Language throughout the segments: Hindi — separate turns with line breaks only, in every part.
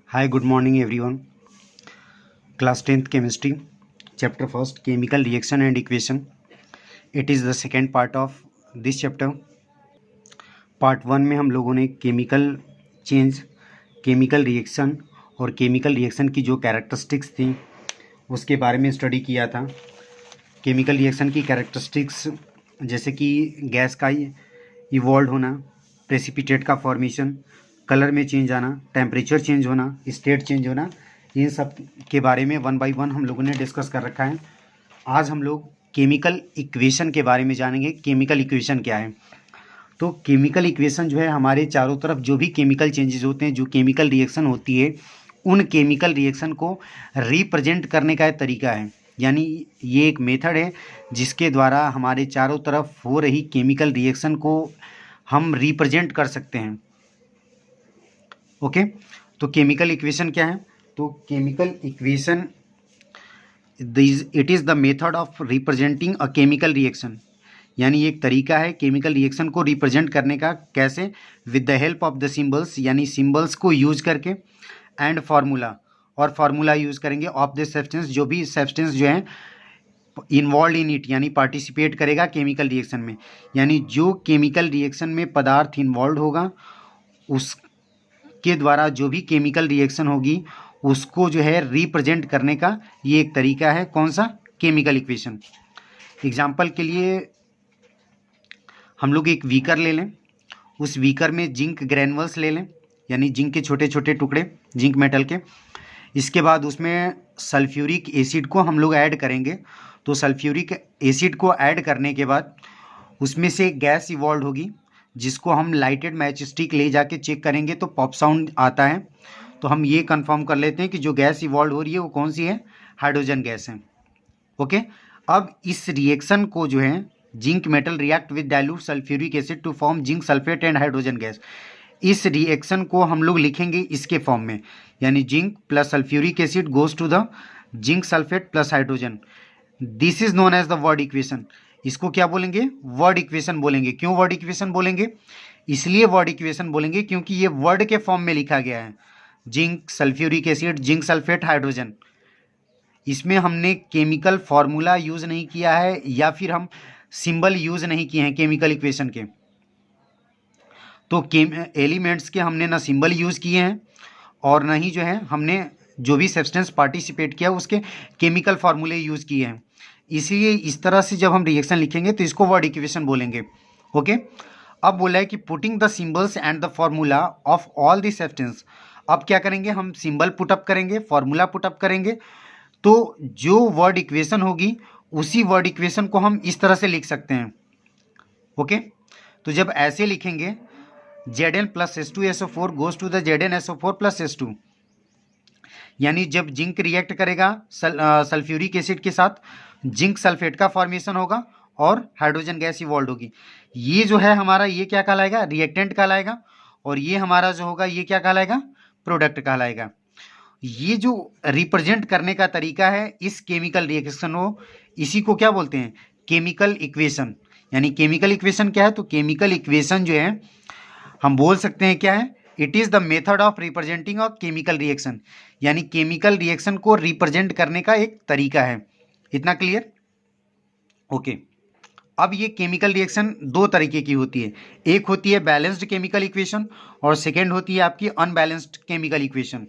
Hi, good morning everyone. Class 10th Chemistry, Chapter 1st, Chemical Reaction and Equation. It is the second part of this chapter. Part 1 में हम लोगों ने केमिकल चेंज, केमिकल रिएक्शन और केमिकल रिएक्शन की जो कैरेक्टरिस्टिक्स थी उसके बारे में स्टडी किया था। केमिकल रिएक्शन की कैरेक्टरिस्टिक्स जैसे कि गैस का इवॉल्व होना, प्रेसिपिटेट का फॉर्मेशन, कलर में चेंज आना, टेम्परेचर चेंज होना, स्टेट चेंज होना, इन सब के बारे में वन बाय वन हम लोगों ने डिस्कस कर रखा है। आज हम लोग केमिकल इक्वेशन के बारे में जानेंगे। केमिकल इक्वेशन क्या है? तो केमिकल इक्वेशन जो है हमारे चारों तरफ जो भी केमिकल चेंजेस होते हैं, जो केमिकल रिएक्शन होती है, उन केमिकल रिएक्शन को रिप्रेजेंट करने का एक तरीका है। यानी ये एक मेथड है जिसके द्वारा हमारे चारों तरफ हो रही केमिकल रिएक्शन को हम रिप्रेजेंट कर सकते हैं। ओके, तो केमिकल इक्वेशन क्या है? तो chemical equation it is the method of representing a chemical reaction. यानी एक तरीका है केमिकल रिएक्शन को रिप्रेजेंट करने का। कैसे? With the help of the symbols, यानी सिंबल्स को यूज करके, एंड फार्मूला, और फार्मूला यूज़ करेंगे ऑफ द सब्सटेंस, जो भी सब्सटेंस जो है इन्वॉल्व इन इट, यानी पार्टिसिपेट करेगा केमिकल रिएक्शन में। यानी जो केमिकल रिएक्शन में पदार्थ इन्वॉल्व होगा उसके द्वारा जो भी केमिकल रिएक्शन होगी उसको जो है रिप्रेजेंट करने का ये एक तरीका है। कौन सा? Chemical equation. एग्जाम्पल के लिए हम लोग एक बीकर ले लें, उस बीकर में जिंक ग्रैनुअल्स ले लें, यानी जिंक के छोटे छोटे टुकड़े, जिंक मेटल के। इसके बाद उसमें सल्फ्यूरिक एसिड को हम लोग ऐड करेंगे। तो सल्फ्यूरिक एसिड को ऐड करने के बाद उसमें से गैस इवॉल्व होगी, जिसको हम लाइटेड मैच स्टिक ले जाके चेक करेंगे तो पॉप साउंड आता है। तो हम ये कंफर्म कर लेते हैं कि जो गैस इवॉल्व हो रही है वो कौन सी है? हाइड्रोजन गैस है। ओके, अब इस रिएक्शन को जो है zinc metal react with dilute sulphuric acid to form zinc sulphate and hydrogen gas. इस रिएक्शन को हम लोग लिखेंगे इसके फॉर्म में, यानी zinc plus sulphuric acid goes to the zinc sulphate plus hydrogen. This is known as the word equation. इसको क्या बोलेंगे? वर्ड इक्वेशन बोलेंगे। क्यों वर्ड इक्वेशन बोलेंगे? इसलिए वर्ड इक्वेशन बोलेंगे क्योंकि ये वर्ड के फॉर्म में लिखा गया है। Zinc sulphuric acid, zinc sulphate, hydrogen. इसमें हमने केमिकल फॉर्मूला यूज नहीं किया है या फिर हम सिंबल यूज नहीं किए हैं केमिकल इक्वेशन के। तो एलिमेंट्स के हमने ना सिंबल यूज किए हैं और ना ही जो है हमने जो भी सब्सटेंस पार्टिसिपेट किया उसके केमिकल फार्मूले यूज किए हैं। इसलिए इस तरह से जब हम रिएक्शन लिखेंगे तो इसको वर्ड इक्वेशन बोलेंगे। ओके, अब बोला है कि putting the symbols and the formula of all the substance. अब क्या करेंगे? हम सिंबल पुटअप करेंगे, फॉर्मूला पुटअप करेंगे, तो जो वर्ड इक्वेशन होगी उसी वर्ड इक्वेशन को हम इस तरह से लिख सकते हैं। ओके, तो जब ऐसे लिखेंगे Zn plus H2SO4 goes to the ZnSO4 plus H2, यानी जब जिंक रिएक्ट करेगा सल्फ्यूरिक एसिड के साथ, जिंक सल्फेट का फॉर्मेशन होगा और हाइड्रोजन गैस इवॉल्व होगी। ये जो है हमारा, ये क्या कहलाएगा? रिएक्टेंट कहलाएगा। और ये हमारा जो होगा ये क्या कहलाएगा? प्रोडक्ट कहलाएगा। ये जो रिप्रेजेंट करने का तरीका है इस केमिकल रिएक्शन को, इसी को क्या बोलते हैं? Chemical equation. यानी केमिकल इक्वेशन क्या है? तो केमिकल इक्वेशन जो है हम बोल सकते हैं क्या है? It is the method of representing a chemical reaction. यानी केमिकल रिएक्शन को रिप्रेजेंट करने का एक तरीका है। इतना क्लियर? ओके, अब ये केमिकल रिएक्शन दो तरीके की होती है। एक होती है बैलेंस्ड केमिकल इक्वेशन और सेकेंड होती है आपकी अनबैलेंस्ड केमिकल इक्वेशन।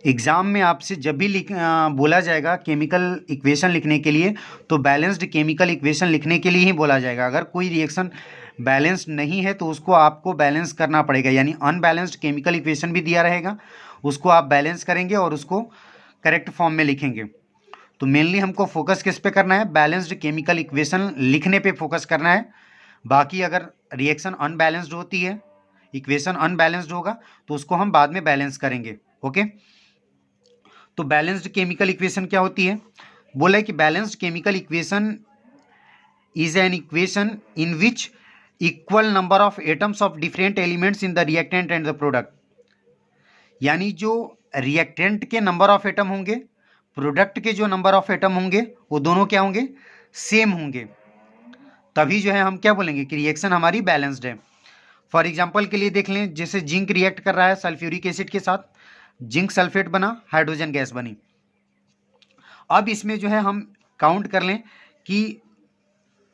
एग्जाम में आपसे जब भी बोला जाएगा केमिकल इक्वेशन लिखने के लिए तो बैलेंस्ड केमिकल इक्वेशन लिखने के लिए ही बोला जाएगा। अगर कोई रिएक्शन बैलेंस्ड नहीं है तो उसको आपको बैलेंस करना पड़ेगा। यानी अनबैलेंस्ड केमिकल इक्वेशन भी दिया रहेगा, उसको आप बैलेंस करेंगे और उसको करेक्ट फॉर्म में लिखेंगे। तो मेनली हमको फोकस किस पे करना है? बैलेंस्ड केमिकल इक्वेशन लिखने पे फोकस करना है। बाकी अगर रिएक्शन अनबैलेंस्ड होती है, इक्वेशन अनबैलेंस्ड होगा तो उसको हम बाद में बैलेंस करेंगे। ओके, तो बैलेंस्ड केमिकल इक्वेशन क्या होती है? बोला है कि balanced chemical equation is an equation in which equal number of atoms of different elements in the reactant and the product. यानी जो रिएक्टेंट के नंबर ऑफ एटम होंगे, प्रोडक्ट के जो नंबर ऑफ एटम होंगे, वो दोनों क्या होंगे? सेम होंगे। तभी जो है हम क्या बोलेंगे कि रिएक्शन हमारी बैलेंस्ड है। फॉर एग्जांपल के लिए देख लें, जैसे जिंक रिएक्ट कर रहा है सल्फ्यूरिक एसिड के साथ, जिंक सल्फेट बना, हाइड्रोजन गैस बनी। अब इसमें जो है हम काउंट कर लें कि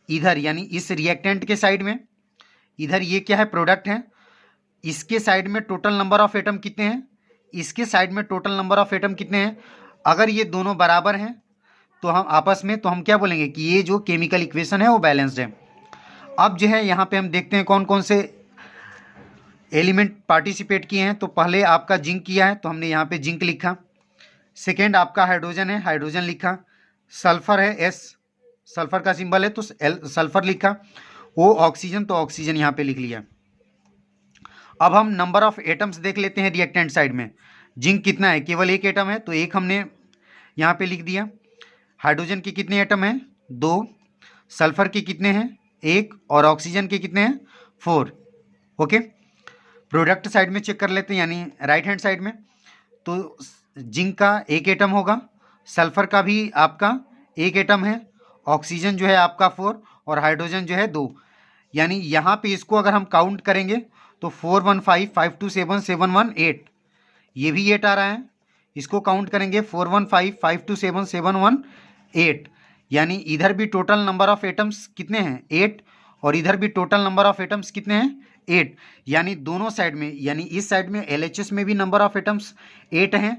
इधर यानी इस रिएक्टेंट के साइड में, इधर ये क्या है, प्रोडक्ट है, इसके साइड में टोटल नंबर ऑफ एटम कितने हैं, इसके साइड में टोटल नंबर ऑफ एटम कितने हैं। अगर ये दोनों बराबर हैं तो हम आपस में, तो हम क्या बोलेंगे कि ये जो केमिकल इक्वेशन है वो बैलेंस्ड है। अब जो है यहाँ पे हम देखते हैं कौन कौन से एलिमेंट पार्टिसिपेट किए हैं। तो पहले आपका जिंक किया है तो हमने यहाँ पे जिंक लिखा। सेकेंड आपका हाइड्रोजन है, हाइड्रोजन लिखा। सल्फर है, एस सल्फर का सिंबल है तो सल्फर लिखा। ओ ऑक्सीजन, तो ऑक्सीजन यहाँ पे लिख लिया। अब हम नंबर ऑफ एटम्स देख लेते हैं रिएक्टेंट साइड में। जिंक कितना है, केवल एक एटम है तो एक हमने यहाँ पे लिख दिया। हाइड्रोजन के कितने एटम हैं, 2। सल्फर के कितने हैं, 1। और ऑक्सीजन के कितने हैं, 4। ओके, प्रोडक्ट साइड में चेक कर लेते हैं, यानी राइट हैंड साइड में। तो जिंक का एक एटम होगा, सल्फर का भी आपका एक एटम है, ऑक्सीजन जो है आपका 4 और हाइड्रोजन जो है 2। यानी यहाँ पे इसको अगर हम काउंट करेंगे तो 4 1 5 5 2 7 7 1 8, ये भी 8 आ रहा है। इसको काउंट करेंगे 4 1 5 5 2 7 7 1 8, यानी इधर भी टोटल नंबर ऑफ एटम्स कितने हैं, 8, और इधर भी टोटल नंबर ऑफ एटम्स कितने हैं, 8। यानी दोनों साइड में, यानी इस साइड में LHS में भी नंबर ऑफ एटम्स 8 हैं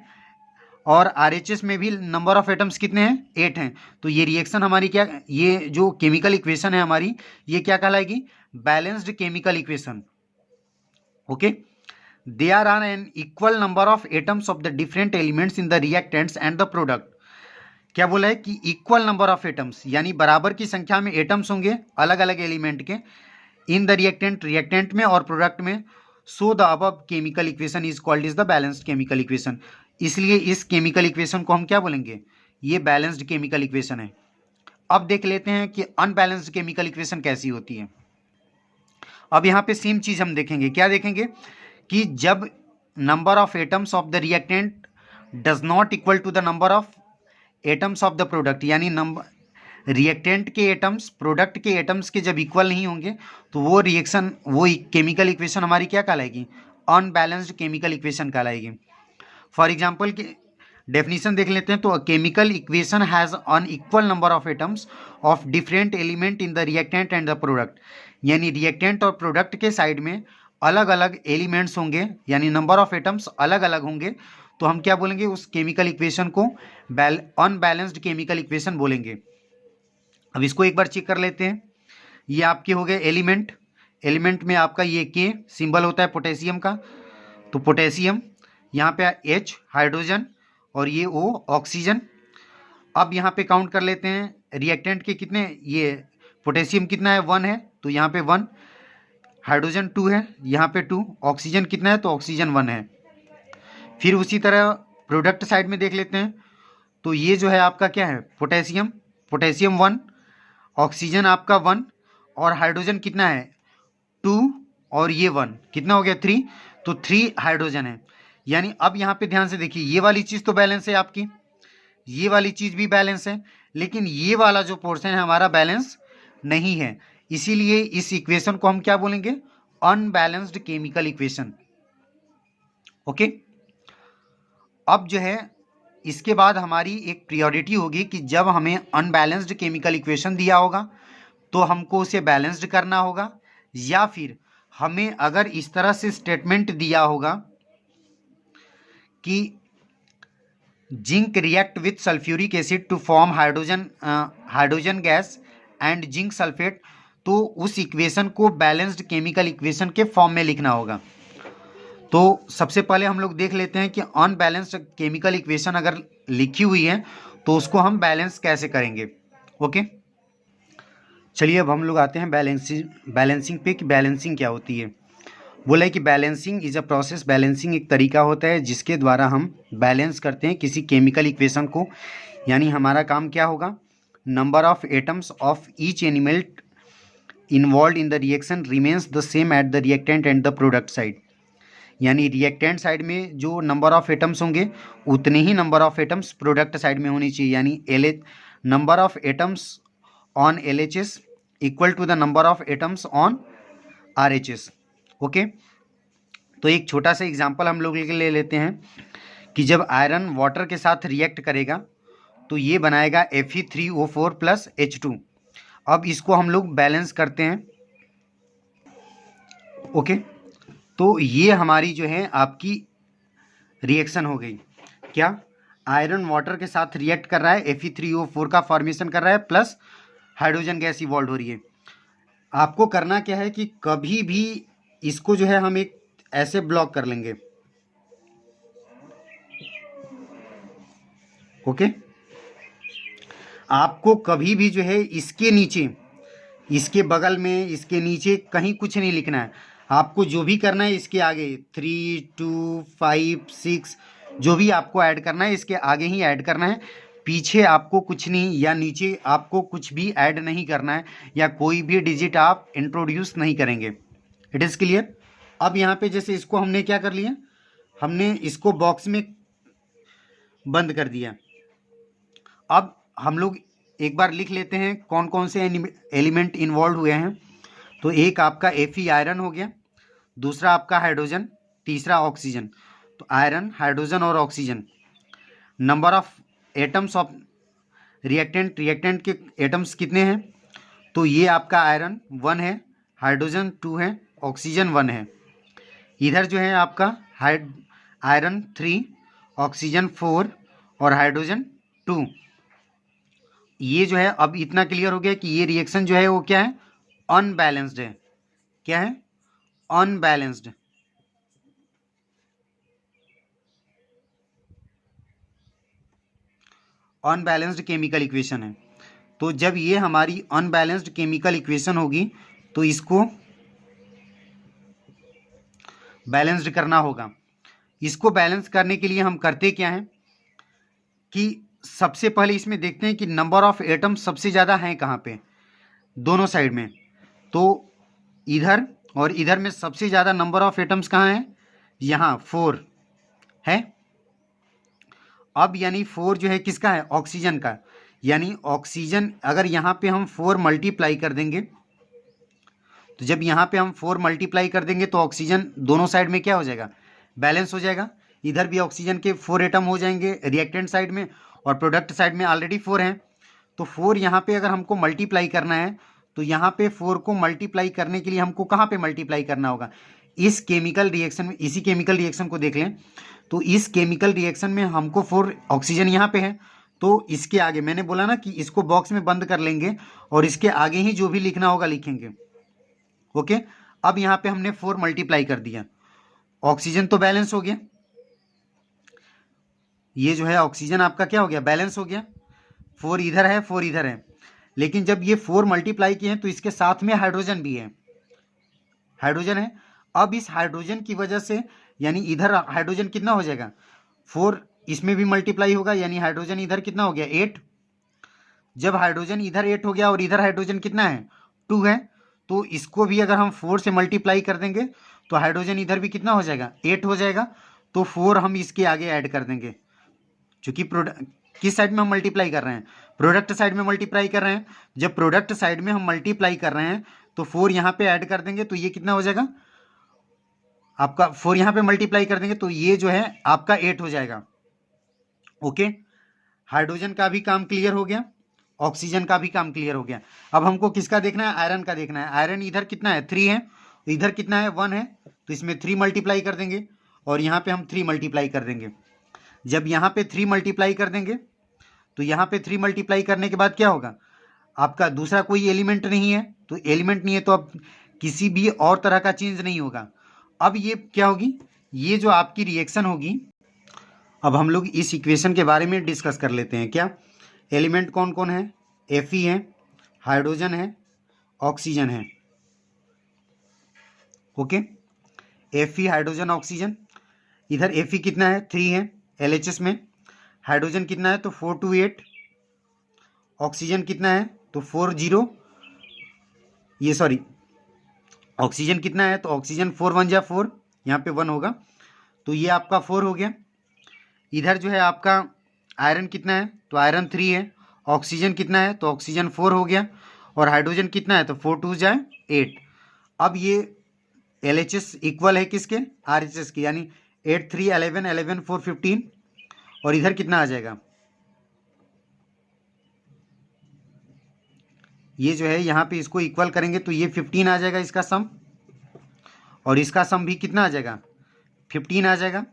और RHS में भी नंबर ऑफ एटम्स कितने हैं, 8 हैं। तो ये रिएक्शन हमारी क्या, ये जो केमिकल इक्वेशन है हमारी, ये क्या कहलाएगी, balanced chemical equation. Okay, there are an equal number of atoms of the different elements in the reactants and the product। क्या बोला है कि इक्वल नंबर ऑफ एटम्स, यानी बराबर की संख्या में एटम्स होंगे अलग अलग एलिमेंट के इन द रिएक्टेंट, रिएक्टेंट में और प्रोडक्ट में। So the above chemical equation is called is the balanced chemical equation. इसलिए इस केमिकल इक्वेशन को हम क्या बोलेंगे, ये बैलेंस्ड केमिकल इक्वेशन है। अब देख लेते हैं कि अनबैलेंस्ड केमिकल इक्वेशन कैसी होती है। अब यहाँ पे सेम चीज हम देखेंगे, क्या देखेंगे कि जब number of atoms of the reactant does not equal to the number of atoms of the product, यानी नंबर रिएक्टेंट के एटम्स प्रोडक्ट के एटम्स के जब इक्वल नहीं होंगे तो वो रिएक्शन, वो केमिकल इक्वेशन हमारी क्या कहलाएगी, अनबैलेंस्ड केमिकल इक्वेशन कहलाएगी। फॉर एग्जांपल की डेफिनेशन देख लेते हैं। तो chemical equation has unequal number of atoms of different element in the reactant and the product, यानी रिएक्टेंट और प्रोडक्ट के साइड में अलग अलग एलिमेंट्स होंगे, यानी नंबर ऑफ एटम्स अलग अलग होंगे। तो हम क्या बोलेंगे, उस केमिकल इक्वेशन को अनबैलेंस्ड केमिकल इक्वेशन बोलेंगे। अब इसको एक बार चेक कर लेते हैं। ये आपके हो गए एलिमेंट, एलिमेंट में आपका ये के सिंबल होता है पोटेशियम का, तो पोटेशियम, यहाँ पे H हाइड्रोजन और ये O ऑक्सीजन। अब यहाँ पे काउंट कर लेते हैं रिएक्टेंट के कितने, ये पोटेशियम कितना है, 1 है तो यहाँ पे 1, हाइड्रोजन 2 है यहाँ पे 2, ऑक्सीजन कितना है तो ऑक्सीजन 1 है। फिर उसी तरह प्रोडक्ट साइड में देख लेते हैं। तो ये जो है आपका क्या है, पोटेशियम, पोटेशियम 1, ऑक्सीजन आपका 1 और हाइड्रोजन कितना है 2 और ये 1, कितना हो गया 3, तो 3 हाइड्रोजन है। यानी अब यहाँ पे ध्यान से देखिए, ये वाली चीज़ तो बैलेंस है आपकी, ये वाली चीज़ भी बैलेंस है, लेकिन ये वाला जो पोर्शन है हमारा बैलेंस नहीं है। इसीलिए इस इक्वेशन को हम क्या बोलेंगे, अनबैलेंस्ड केमिकल इक्वेशन। ओके, अब जो है इसके बाद हमारी एक प्रायोरिटी होगी कि जब हमें अनबैलेंस्ड केमिकल इक्वेशन दिया होगा तो हमको उसे बैलेंस्ड करना होगा, या फिर हमें अगर इस तरह से स्टेटमेंट दिया होगा कि zinc react with sulphuric acid to form hydrogen gas and zinc sulphate, तो उस इक्वेशन को बैलेंस्ड केमिकल इक्वेशन के फॉर्म में लिखना होगा। तो सबसे पहले हम लोग देख लेते हैं कि अनबैलेंस्ड केमिकल इक्वेशन अगर लिखी हुई है तो उसको हम बैलेंस कैसे करेंगे। ओके, चलिए अब हम लोग आते हैं बैलेंसिंग पे कि बैलेंसिंग क्या होती है। बोला है कि balancing is a process, balancing एक तरीका होता है जिसके द्वारा हम बैलेंस करते हैं किसी केमिकल इक्वेशन को। यानी हमारा काम क्या होगा, number of atoms of each element involve in the reaction remains the same at the reactant and the product side. यानी रिएक्टेंट साइड में जो नंबर ऑफ एटम्स होंगे उतने ही number of atoms product side में होनी चाहिए। यानी number of atoms on LHS equal to the number of atoms on RHS। Okay, तो एक छोटा सा एग्जांपल हम लोग ले लेते हैं कि जब आयरन वाटर के साथ रिएक्ट करेगा तो ये बनाएगा Fe3O4 प्लस H2। अब इसको हम लोग बैलेंस करते हैं। ओके, तो ये हमारी जो है आपकी रिएक्शन हो गई। क्या? आयरन वाटर के साथ रिएक्ट कर रहा है, Fe3O4 का फॉर्मेशन कर रहा है, प्लस हाइड्रोजन गैस इवॉल्व हो रही है। आपको करना क्या है कि कभी भी इसको जो है हम एक ऐसे ब्लॉक कर लेंगे। ओके, आपको कभी भी जो है इसके नीचे, इसके बगल में, इसके नीचे कहीं कुछ नहीं लिखना है। आपको जो भी करना है इसके आगे 3, 2, 5, 6 जो भी आपको ऐड करना है इसके आगे ही ऐड करना है। पीछे आपको कुछ नहीं, या नीचे आपको कुछ भी ऐड नहीं करना है, या कोई भी डिजिट आप इंट्रोड्यूस नहीं करेंगे। It is clear? अब यहाँ पे जैसे इसको हमने क्या कर लिया, हमने इसको बॉक्स में बंद कर दिया। अब हम लोग एक बार लिख लेते हैं कौन कौन से एलिमेंट इन्वॉल्व हुए हैं। तो एक आपका Fe आयरन हो गया, दूसरा आपका हाइड्रोजन, तीसरा ऑक्सीजन। तो आयरन, हाइड्रोजन और oxygen. Number of atoms of reactant, reactant के एटम्स कितने हैं? तो ये आपका आयरन 1 है, हाइड्रोजन 2 है, ऑक्सीजन 1 है। इधर जो है आपका आयरन 3, ऑक्सीजन 4 और हाइड्रोजन 2। ये जो है अब इतना क्लियर हो गया कि ये रिएक्शन जो है वो क्या है, अनबैलेंस्ड है। क्या है? अनबैलेंस्ड। अनबैलेंस्ड केमिकल इक्वेशन है। तो जब ये हमारी अनबैलेंस्ड केमिकल इक्वेशन होगी तो इसको बैलेंस्ड करना होगा। इसको बैलेंस करने के लिए हम करते क्या हैं कि सबसे पहले इसमें देखते हैं कि नंबर ऑफ एटम सबसे ज़्यादा हैं कहाँ पे, दोनों साइड में। तो इधर और इधर में सबसे ज़्यादा नंबर ऑफ एटम्स कहाँ हैं? यहाँ 4 है। अब यानी 4 जो है किसका है? ऑक्सीजन का। यानी ऑक्सीजन अगर यहाँ पे हम 4 मल्टीप्लाई कर देंगे, तो जब यहाँ पे हम 4 मल्टीप्लाई कर देंगे तो ऑक्सीजन दोनों साइड में क्या हो जाएगा? बैलेंस हो जाएगा। इधर भी ऑक्सीजन के 4 एटम हो जाएंगे रिएक्टेंट साइड में, और प्रोडक्ट साइड में ऑलरेडी 4 हैं। तो 4 यहाँ पे अगर हमको मल्टीप्लाई करना है तो यहाँ पे 4 को मल्टीप्लाई करने के लिए हमको कहाँ पे मल्टीप्लाई करना होगा? इस केमिकल रिएक्शन में। इसी केमिकल रिएक्शन को देख लें तो इस केमिकल रिएक्शन में हमको 4 ऑक्सीजन यहाँ पे है, तो इसके आगे मैंने बोला ना कि इसको बॉक्स में बंद कर लेंगे और इसके आगे ही जो भी लिखना होगा लिखेंगे। ओके, अब यहाँ पे हमने 4 मल्टीप्लाई कर दिया, ऑक्सीजन तो बैलेंस हो गया। ये जो है ऑक्सीजन आपका क्या हो गया? बैलेंस हो गया। 4 इधर है, 4 इधर है। लेकिन जब ये 4 मल्टीप्लाई किए हैं तो इसके साथ में हाइड्रोजन भी है, हाइड्रोजन है। अब इस हाइड्रोजन की वजह से यानी इधर हाइड्रोजन कितना हो जाएगा? 4 इसमें भी मल्टीप्लाई होगा, यानी हाइड्रोजन इधर कितना हो गया? 8। जब हाइड्रोजन इधर 8 हो गया और इधर हाइड्रोजन कितना है? 2 है। तो इसको भी अगर हम 4 से मल्टीप्लाई कर देंगे तो हाइड्रोजन इधर भी कितना हो जाएगा? 8 हो जाएगा। तो 4 हम इसके आगे ऐड कर देंगे, क्योंकि किस साइड में हम मल्टीप्लाई कर रहे हैं? प्रोडक्ट साइड में मल्टीप्लाई कर रहे हैं। जब प्रोडक्ट साइड में हम मल्टीप्लाई कर रहे हैं तो 4 यहाँ पे ऐड कर देंगे तो ये कितना हो जाएगा आपका? 4 यहाँ पे मल्टीप्लाई कर देंगे तो ये जो है आपका 8 हो जाएगा। ओके, हाइड्रोजन का भी काम क्लियर हो गया, ऑक्सीजन का भी काम क्लियर हो गया। अब हमको किसका देखना है? आयरन का देखना है। आयरन इधर कितना है? 3 है, इधर कितना है? 1 है। तो इसमें 3 मल्टीप्लाई कर देंगे और यहाँ पे हम 3 मल्टीप्लाई कर देंगे। जब यहाँ पे 3 मल्टीप्लाई कर देंगे तो यहाँ पे 3 मल्टीप्लाई करने के बाद क्या होगा? आपका दूसरा कोई एलिमेंट नहीं है, तो एलिमेंट नहीं है तो अब किसी भी और तरह का चेंज नहीं होगा। अब ये क्या होगी? ये जो आपकी रिएक्शन होगी, अब हम लोग इस इक्वेशन के बारे में डिस्कस कर लेते हैं। क्या एलिमेंट कौन कौन है? Fe है, हाइड्रोजन है, ऑक्सीजन है। Okay, Fe, hydrogen, oxygen. इधर Fe कितना है? 3 है LHS में। हाइड्रोजन कितना है? तो 4 2 8। ऑक्सीजन कितना है? तो 4 0, ये सॉरी, ऑक्सीजन कितना है? तो ऑक्सीजन 4 1 जा 4, यहाँ पे 1 होगा, तो ये आपका 4 हो गया। इधर जो है आपका आयरन कितना है? तो आयरन 3 है। ऑक्सीजन कितना है? तो ऑक्सीजन 4 हो गया। और हाइड्रोजन कितना है? तो 4 2 जाए 8। अब ये LHS इक्वल है किसके, RHS के, यानी 8 3 11 11 4 15, और इधर कितना आ जाएगा, ये जो है यहाँ पे इसको इक्वल करेंगे तो ये 15 आ जाएगा इसका सम, और इसका सम भी कितना आ जाएगा, 15 आ जाएगा।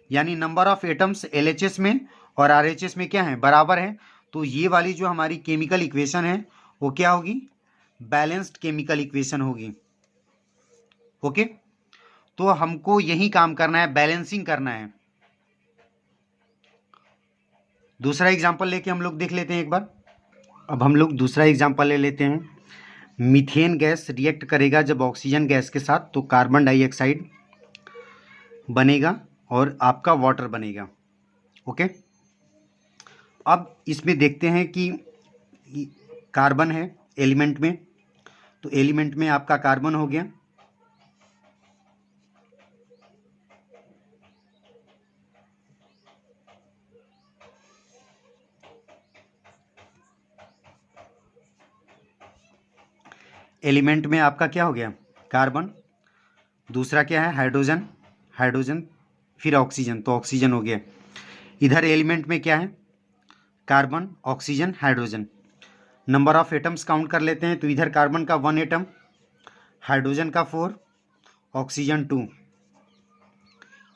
यानी नंबर ऑफ एटम्स LHS में और RHS में क्या है, बराबर है। तो ये वाली जो हमारी केमिकल इक्वेशन है वो क्या होगी, बैलेंस्ड केमिकल इक्वेशन होगी। ओके, तो हमको यही काम करना है, बैलेंसिंग करना है। दूसरा एग्जांपल लेके हम लोग देख लेते हैं एक बार। अब हम लोग दूसरा एग्जांपल ले लेते हैं। मीथेन गैस रिएक्ट करेगा जब ऑक्सीजन गैस के साथ, तो कार्बन डाइऑक्साइड बनेगा और आपका वाटर बनेगा। ओके, अब इसमें देखते हैं कि कार्बन है एलिमेंट में, तो एलिमेंट में आपका कार्बन हो गया, एलिमेंट में आपका क्या हो गया, कार्बन। दूसरा क्या है, हाइड्रोजन, हाइड्रोजन फिर ऑक्सीजन, तो ऑक्सीजन हो गया। इधर एलिमेंट में क्या है, carbon, oxygen, hydrogen. Number of atoms count कर लेते हैं, तो इधर कार्बन का 1 एटम, हाइड्रोजन का 4, ऑक्सीजन 2।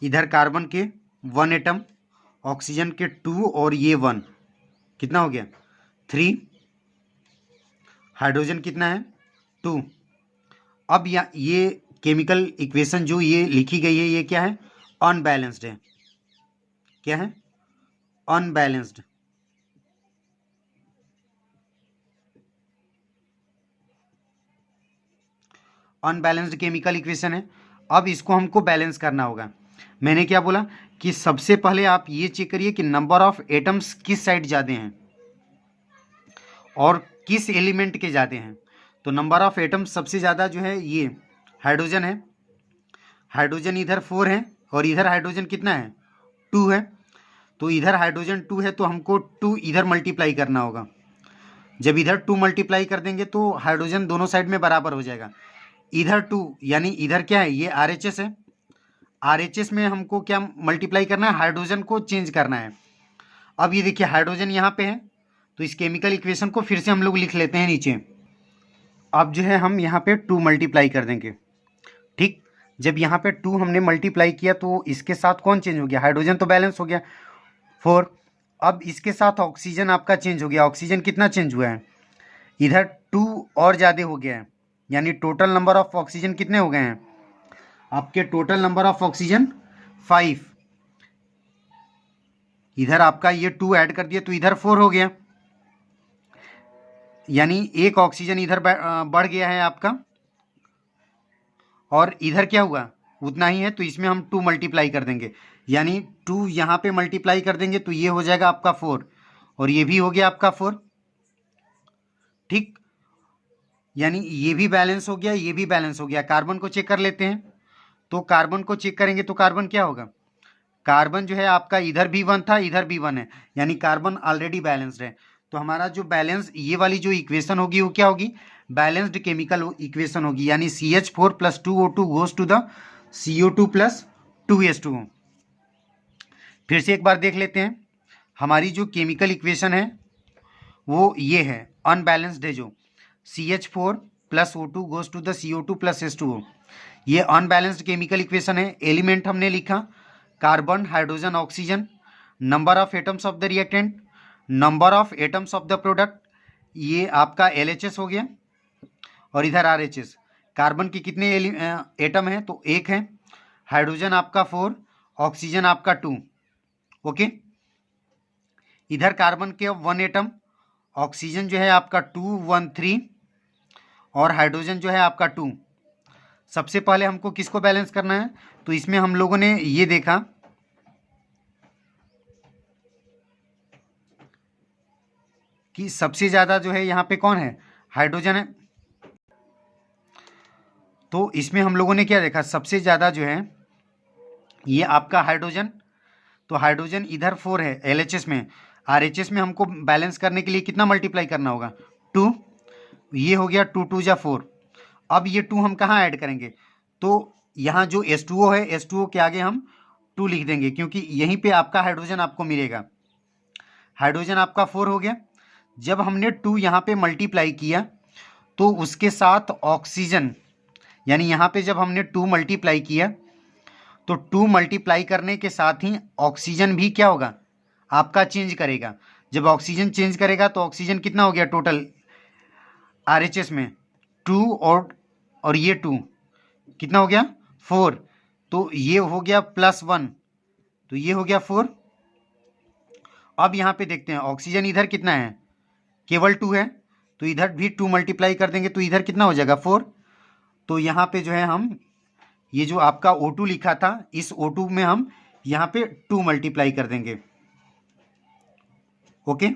इधर कार्बन के 1 एटम, ऑक्सीजन के 2 और ये 1, कितना हो गया 3। हाइड्रोजन कितना है 2। अब ये केमिकल इक्वेशन जो ये लिखी गई है ये क्या है, अनबैलेंस्ड है। क्या है, अनबैलेंस्ड। अनबैलेंस्ड केमिकल इक्वेशन है। अब इसको हमको बैलेंस करना होगा। मैंने क्या बोला कि सबसे पहले आप ये चेक करिए कि नंबर ऑफ एटम्स किस साइड ज़्यादा हैं और किस एलिमेंट के ज़्यादा हैं। तो नंबर ऑफ एटम्स सबसे ज़्यादा जो है ये हाइड्रोजन है, हाइड्रोजन इधर 4 है और इधर हाइड्रोजन कितना है 2 है। तो इधर हाइड्रोजन 2 है तो हमको 2 इधर मल्टीप्लाई करना होगा। जब इधर 2 मल्टीप्लाई कर देंगे तो हाइड्रोजन दोनों साइड में बराबर हो जाएगा। इधर 2 यानी इधर क्या है, ये RHS है, RHS में हमको क्या मल्टीप्लाई करना है, हाइड्रोजन को चेंज करना है। अब ये देखिए हाइड्रोजन यहाँ पे है, तो इस केमिकल इक्वेशन को फिर से हम लोग लिख लेते हैं नीचे। अब जो है हम यहाँ पे 2 मल्टीप्लाई कर देंगे, ठीक। जब यहाँ पे 2 हमने मल्टीप्लाई किया तो इसके साथ कौन चेंज हो गया, हाइड्रोजन तो बैलेंस हो गया 4। अब इसके साथ ऑक्सीजन आपका चेंज हो गया, ऑक्सीजन कितना चेंज हुआ है, इधर 2 और ज़्यादा हो गया है, यानी टोटल नंबर ऑफ ऑक्सीजन कितने हो गए हैं आपके, टोटल नंबर ऑफ ऑक्सीजन 5। इधर आपका ये 2 ऐड कर दिया तो इधर 4 हो गया, यानी एक ऑक्सीजन इधर बढ़ गया है आपका, और इधर क्या हुआ उतना ही है, तो इसमें हम 2 मल्टीप्लाई कर देंगे, यानी 2 यहाँ पे मल्टीप्लाई कर देंगे तो ये हो जाएगा आपका 4 और ये भी हो गया आपका 4, ठीक। यानी ये भी बैलेंस हो गया, ये भी बैलेंस हो गया। कार्बन को चेक कर लेते हैं, तो कार्बन को चेक करेंगे तो कार्बन क्या होगा, कार्बन जो है आपका इधर भी 1 था इधर भी 1 है, यानी कार्बन ऑलरेडी बैलेंस्ड है। तो हमारा जो बैलेंस ये वाली जो इक्वेशन होगी वो क्या होगी, बैलेंस्ड केमिकल इक्वेशन होगी, यानी CH4 + 2O2 goes to the CO2 + 2H2O। फिर से एक बार देख लेते हैं, हमारी जो केमिकल इक्वेशन है वो ये है, अनबैलेंस्ड है, जो CH4 + O2 goes to the CO2 + H2O, ये अनबैलेंस्ड केमिकल इक्वेशन है। एलिमेंट हमने लिखा carbon, hydrogen, oxygen. Number of atoms of the reactant, number of atoms of the product, ये आपका LHS हो गया, और इधर RHS। कार्बन की कितने एटम हैं, तो 1 है, हाइड्रोजन आपका 4, ऑक्सीजन आपका 2। ओके, इधर कार्बन के 1 एटम, ऑक्सीजन जो है आपका 2 1 3 और हाइड्रोजन जो है आपका 2। सबसे पहले हमको किसको बैलेंस करना है, तो इसमें हम लोगों ने ये देखा कि सबसे ज़्यादा जो है यहाँ पे कौन है, हाइड्रोजन है। तो इसमें हम लोगों ने क्या देखा, सबसे ज़्यादा जो है ये आपका हाइड्रोजन, तो हाइड्रोजन इधर 4 है LHS में, RHS में हमको बैलेंस करने के लिए कितना मल्टीप्लाई करना होगा 2, ये हो गया 2 2 जा 4। अब ये 2 हम कहाँ ऐड करेंगे, तो यहाँ जो H2O है, H2O के आगे हम 2 लिख देंगे, क्योंकि यहीं पे आपका हाइड्रोजन आपको मिलेगा। हाइड्रोजन आपका 4 हो गया। जब हमने 2 यहाँ पे मल्टीप्लाई किया तो उसके साथ ऑक्सीजन, यानी यहाँ पे जब हमने 2 मल्टीप्लाई किया तो 2 मल्टीप्लाई करने के साथ ही ऑक्सीजन भी क्या होगा आपका चेंज करेगा। जब ऑक्सीजन चेंज करेगा तो ऑक्सीजन कितना हो गया टोटल RHS में 2 और ये 2 कितना हो गया 4, तो ये हो गया +1, तो ये हो गया 4। अब यहाँ पे देखते हैं ऑक्सीजन इधर कितना है, केवल 2 है, तो इधर भी 2 मल्टीप्लाई कर देंगे तो इधर कितना हो जाएगा 4। तो यहाँ पे जो है हम ये जो आपका O2 लिखा था, इस O2 में हम यहाँ पे 2 मल्टीप्लाई कर देंगे। ओके,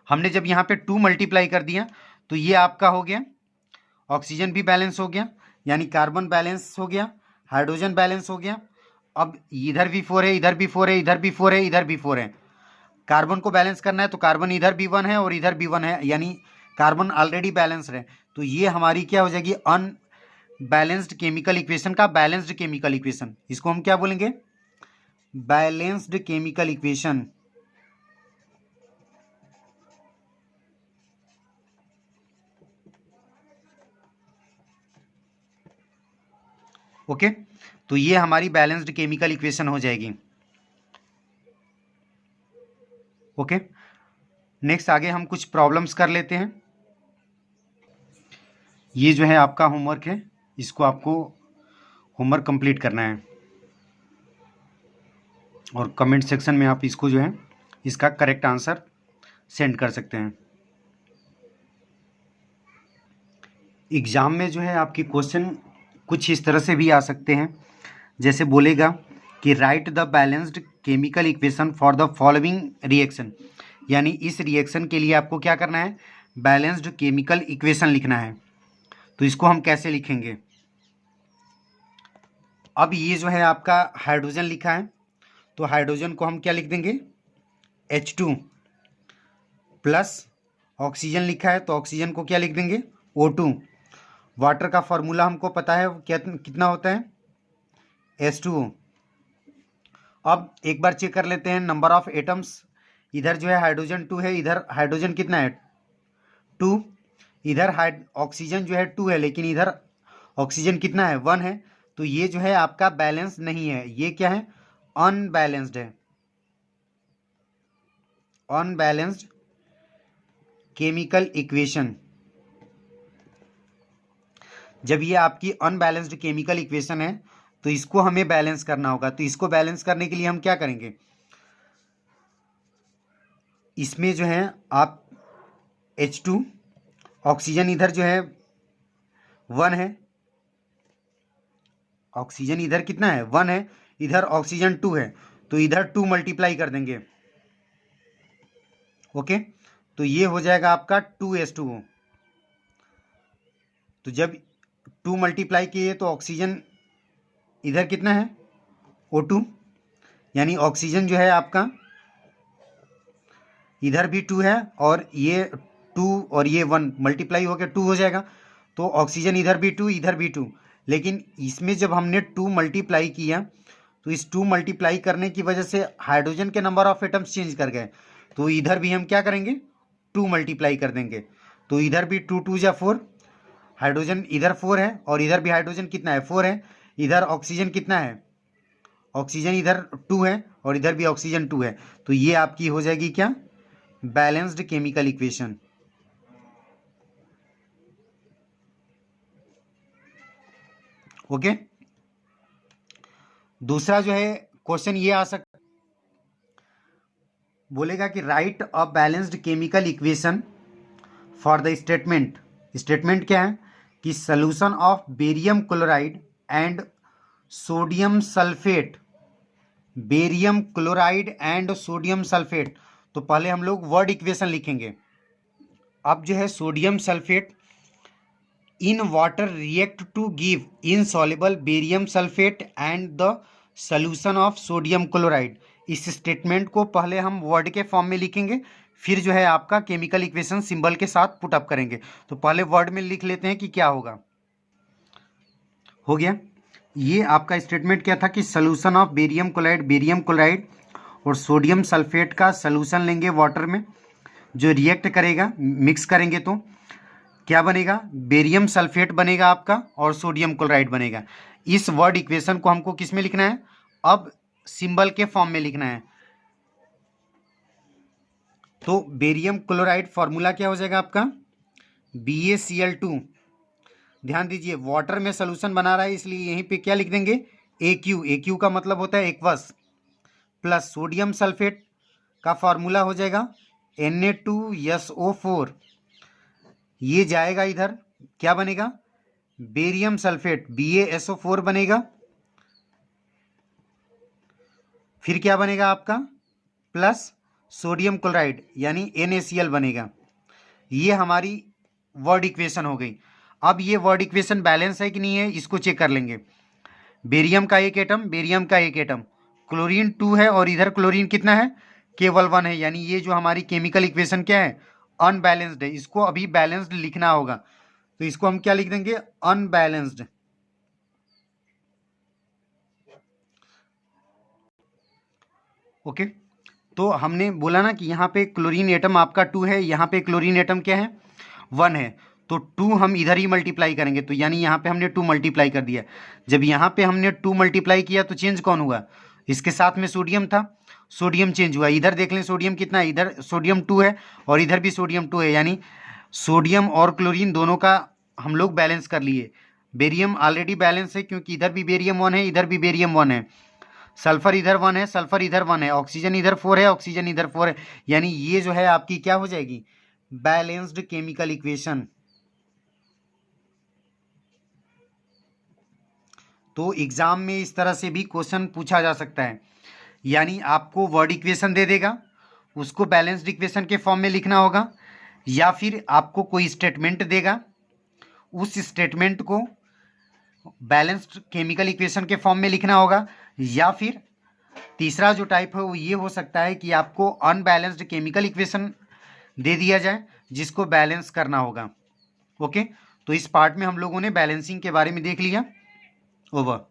हमने जब यहाँ पे 2 मल्टीप्लाई कर दिया तो ये आपका हो गया, ऑक्सीजन भी बैलेंस हो गया, यानी कार्बन बैलेंस हो गया, हाइड्रोजन बैलेंस हो गया। अब इधर भी 4 है, इधर भी 4 है, इधर भी 4 है, इधर भी 4 है। कार्बन को बैलेंस करना है तो कार्बन इधर भी 1 है और इधर भी 1 है, यानी कार्बन ऑलरेडी बैलेंस्ड है। तो ये हमारी क्या हो जाएगी अनबैलेंस्ड केमिकल इक्वेशन का बैलेंस्ड केमिकल इक्वेशन। इसको हम क्या बोलेंगे बैलेंस्ड केमिकल इक्वेशन। ओके, तो ये हमारी बैलेंस्ड केमिकल इक्वेशन हो जाएगी। ओके, नेक्स्ट आगे हम कुछ प्रॉब्लम्स कर लेते हैं। ये जो है आपका होमवर्क है, इसको आपको होमवर्क कंप्लीट करना है और कमेंट सेक्शन में आप इसको जो है इसका करेक्ट आंसर सेंड कर सकते हैं। एग्ज़ाम में जो है आपके क्वेश्चन कुछ इस तरह से भी आ सकते हैं, जैसे बोलेगा कि right the balanced chemical equation for the following reaction, यानी इस रिएक्शन के लिए आपको क्या करना है बैलेंस्ड केमिकल इक्वेशन लिखना है। तो इसको हम कैसे लिखेंगे, अब ये जो है आपका हाइड्रोजन लिखा है तो हाइड्रोजन को हम क्या लिख देंगे H2 प्लस ऑक्सीजन लिखा है तो ऑक्सीजन को क्या लिख देंगे O2। वाटर का फॉर्मूला हमको पता है क्या कितना होता है H2O। अब एक बार चेक कर लेते हैं नंबर ऑफ एटम्स। इधर जो है हाइड्रोजन 2 है, इधर हाइड्रोजन कितना है 2, इधर ऑक्सीजन जो है 2 है, लेकिन इधर ऑक्सीजन कितना है 1 है। तो ये जो है आपका बैलेंस नहीं है, ये क्या है अनबैलेंस्ड है, अनबैलेंस्ड केमिकल इक्वेशन। जब ये आपकी अनबैलेंस्ड केमिकल इक्वेशन है तो इसको हमें बैलेंस करना होगा। तो इसको बैलेंस करने के लिए हम क्या करेंगे, इसमें जो है आप H2 ऑक्सीजन इधर जो है 1 है, ऑक्सीजन इधर कितना है 1 है, इधर ऑक्सीजन 2 है, तो इधर 2 मल्टीप्लाई कर देंगे। ओके, तो ये हो जाएगा आपका 2H2O। तो जब 2 मल्टीप्लाई किए तो ऑक्सीजन इधर कितना है O2, यानी ऑक्सीजन जो है आपका इधर भी 2 है और ये 2 और ये 1 मल्टीप्लाई होकर 2 हो जाएगा। तो ऑक्सीजन इधर भी 2 इधर भी 2, लेकिन इसमें जब हमने 2 मल्टीप्लाई किया तो इस 2 मल्टीप्लाई करने की वजह से हाइड्रोजन के नंबर ऑफ एटम्स चेंज कर गए। तो इधर भी हम क्या करेंगे 2 मल्टीप्लाई कर देंगे, तो इधर भी 2 2 जा 4, हाइड्रोजन इधर 4 है और इधर भी हाइड्रोजन कितना है 4 है, इधर ऑक्सीजन कितना है ऑक्सीजन इधर 2 है और इधर भी ऑक्सीजन 2 है। तो ये आपकी हो जाएगी क्या बैलेंस्ड केमिकल इक्वेशन। ओके, दूसरा जो है क्वेश्चन ये आ सकता, बोलेगा कि right a balanced chemical equation for the statement. Statement क्या है कि solution of barium chloride and sodium sulphate, barium chloride and sodium sulphate. तो पहले हम लोग वर्ड इक्वेशन लिखेंगे। अब जो है sodium sulphate in water react to give insoluble barium sulphate and the solution of sodium chloride. इस स्टेटमेंट को पहले हम वर्ड के फॉर्म में लिखेंगे, फिर जो है आपका केमिकल इक्वेशन सिंबल के साथ पुट अप करेंगे। तो पहले वर्ड में लिख लेते हैं कि क्या होगा। हो गया। ये आपका स्टेटमेंट क्या था कि सोल्यूशन ऑफ बेरियम क्लोराइड और सोडियम सल्फेट का सोल्यूशन लेंगे वाटर में, जो रिएक्ट करेगा, मिक्स करेंगे तो क्या बनेगा, बेरियम सल्फेट बनेगा आपका और सोडियम क्लोराइड बनेगा। इस वर्ड इक्वेशन को हमको किस में लिखना है, अब सिंबल के फॉर्म में लिखना है। तो बेरियम क्लोराइड फॉर्मूला क्या हो जाएगा आपका, BaCl2। ध्यान दीजिए वाटर में सोल्यूशन बना रहा है इसलिए यहीं पे क्या लिख देंगे, AQ का मतलब होता है एक्वस, प्लस सोडियम सल्फेट का फॉर्मूला हो जाएगा Na2SO4। ये जाएगा इधर, क्या बनेगा, बेरियम सल्फेट BaSO4 बनेगा। फिर क्या बनेगा आपका, प्लस सोडियम क्लोराइड यानी NaCl बनेगा। ये हमारी वर्ड इक्वेशन हो गई। अब ये वर्ड इक्वेशन बैलेंस है कि नहीं है इसको चेक कर लेंगे। बेरियम का एक एटम, क्लोरीन 2 है और इधर क्लोरीन कितना है, केवल 1 है, यानी ये जो हमारी केमिकल इक्वेशन क्या है, अनबैलेंस्ड है। इसको अभी बैलेंस्ड लिखना होगा, तो इसको हम क्या लिख देंगे, अनबैलेंस्ड। ओके, तो हमने बोला ना कि यहाँ पे क्लोरीन एटम आपका 2 है, यहाँ पे क्लोरीन एटम क्या है, 1 है, तो 2 हम इधर ही मल्टीप्लाई करेंगे, तो यानी यहाँ पे हमने 2 मल्टीप्लाई कर दिया। जब यहाँ पे हमने 2 मल्टीप्लाई किया तो चेंज कौन हुआ, इसके साथ में सोडियम था, सोडियम चेंज हुआ। इधर देख लें सोडियम कितना है, इधर सोडियम 2 है और इधर भी सोडियम 2 है, यानी सोडियम और क्लोरीन दोनों का हम लोग बैलेंस कर लिए। बेरियम ऑलरेडी बैलेंस है क्योंकि इधर भी बेरियम 1 है, इधर भी बेरियम 1 है, सल्फर इधर 1 है, सल्फर इधर 1 है, ऑक्सीजन इधर 4 है, ऑक्सीजन इधर 4 है, यानी ये जो है आपकी क्या हो जाएगी, बैलेंस्ड केमिकल इक्वेशन। तो एग्जाम में इस तरह से भी क्वेश्चन पूछा जा सकता है, यानी आपको वर्ड इक्वेशन दे देगा, उसको बैलेंस्ड इक्वेशन के फॉर्म में लिखना होगा, या फिर आपको कोई स्टेटमेंट देगा, उस स्टेटमेंट को बैलेंस्ड केमिकल इक्वेशन के फॉर्म में लिखना होगा, या फिर तीसरा जो टाइप है वो ये हो सकता है कि आपको अनबैलेंस्ड केमिकल इक्वेशन दे दिया जाए जिसको बैलेंस करना होगा। ओके, तो इस पार्ट में हम लोगों ने बैलेंसिंग के बारे में देख लिया। ओवर।